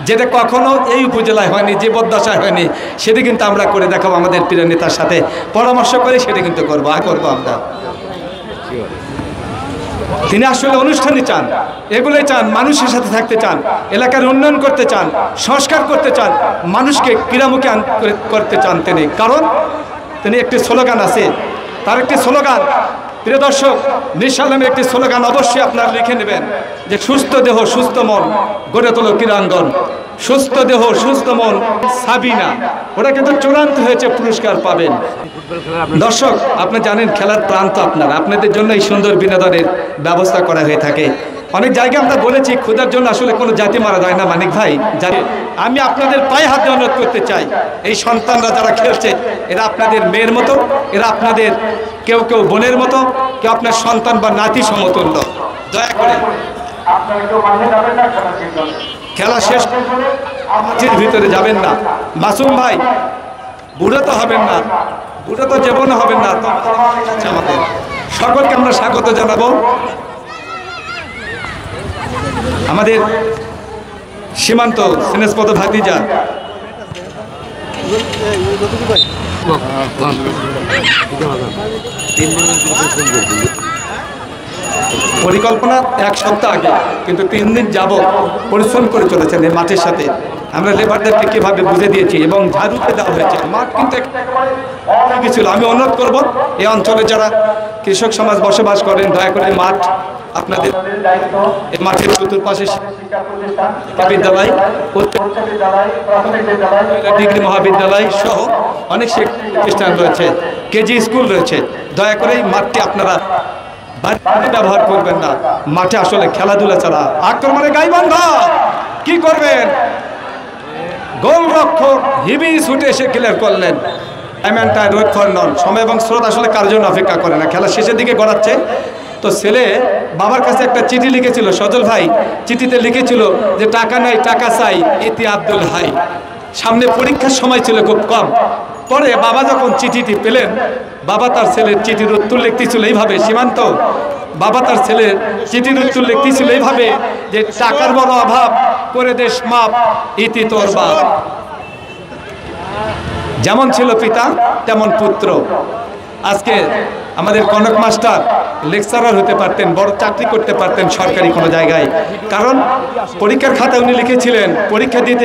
যেটা কখনো এই উপজেলায় হয়নি, যে বদদশায় হয়নি, সেটা কিন্তু আমরা করে দেখাবো আমাদের প্রিয় নেতার সাথে পরামর্শ করে, সেটা কিন্তু করবো আমরা। তিনি আসলে অনুষ্ঠানই চান, এগুলোই চান, মানুষের সাথে থাকতে চান, এলাকার উন্নয়ন করতে চান, সংস্কার করতে চান, মানুষকে ক্রীড়ামুখী করতে চান তিনি। কারণ তিনি একটি স্লোগান আছে, তার একটি স্লোগান, প্রিয় দর্শক, নিঃসালামের একটি স্লোগান অবশ্যই আপনারা লিখে নেবেন, যে সুস্থ দেহ সুস্থ মন গড়ে তোলো ক্রীড়াঙ্গন। সুস্থ দেহ সুস্থ মন সাবিনা, ওরা কিন্তু চূড়ান্ত হয়েছে, পুরস্কার পাবেন। দর্শক, আপনি জানেন খেলার প্রান্ত আপনাদের জন্য এই সুন্দর বিনোদনের ব্যবস্থা করা হয়ে থাকে। অনেক জায়গায় আমরা বলেছি ক্ষুধার জন্য আসলে কোনো জাতি মারা যায় না মানিক ভাই। আমি আপনাদের পায়ে হাতে অনুরোধ করতে চাই, এই সন্তানরা যারা খেলছে, এরা আপনাদের মেয়ের মতো, এরা আপনাদের কেউ কেউ বোনের মতো, কেউ আপনার সন্তান বা নাতি সমতুল্য। দয়া করে খেলা শেষ মাঠের ভিতরে যাবেন না। মাসুম ভাই, বুড়ো তো হবেন না, বুড়ো তো জীবনে হবেন না। আমাদের সকলকে আমরা স্বাগত জানাবো। আমাদের সীমান্ত স্নেহপদ ভাতিজা পরিকল্পনা এক সপ্তাহ আগে, কিন্তু 3 দিন যাবত পরিশ্রম করে চলেছেন এই মাঠের সাথে। আমরা লেবারদেরকে কীভাবে বুঝে দিয়েছি এবং ঝাড়ুতে দেওয়া হয়েছে। মাঠ কিন্তু ছিল। আমি অনুরোধ করব, এই অঞ্চলে যারা কৃষক সমাজ বসবাস করেন, দয়া করে মাঠ আপনাদের, এই মাঠের চতুর্পাশে বিদ্যালয়, ডিগ্রি মহাবিদ্যালয় সহ অনেক প্রতিষ্ঠান রয়েছে, কেজি স্কুল রয়েছে। দয়া করে এই মাঠটি আপনারা ব্যবহার করবেন না। মাঠে আসলে খেলাধুলা ছাড়া আক্রমণে গাইবান্ধা কি করবেন? গোলরক্ষক হিবি ছুটে এসে ক্লিয়ার করলেন। সময় এবং স্রোত আসলে কার জন্য অপেক্ষা করে না, খেলা শেষের দিকে গড়াচ্ছে। তো ছেলে বাবার কাছে একটা চিঠি লিখেছিল, সজল ভাই চিঠিতে লিখেছিল যে টাকা নাই টাকা চাই, ইতি আব্দুল হাই। সামনে পরীক্ষার সময় ছিল খুব কম। পরে বাবা যখন চিঠিটি পেলেন, বাবা তার ছেলের চিঠির উত্তর লিখতেছিল এইভাবে, সীমান্ত, বাবা তার ছেলের চিঠির উত্তর লিখতেছিল এইভাবে, যে টাকার বড় অভাব করে দেশ মাপ, ইতি তোর বাপ। যেমন ছিল পিতা তেমন পুত্র। আজকে আমাদের কনক মাস্টার লেকচারার হতে পারতেন, বড় চাকরি করতে পারতেন সরকারি কোনো জায়গায়। কারণ পরীক্ষার খাতায় উনি লিখেছিলেন, পরীক্ষা দিতে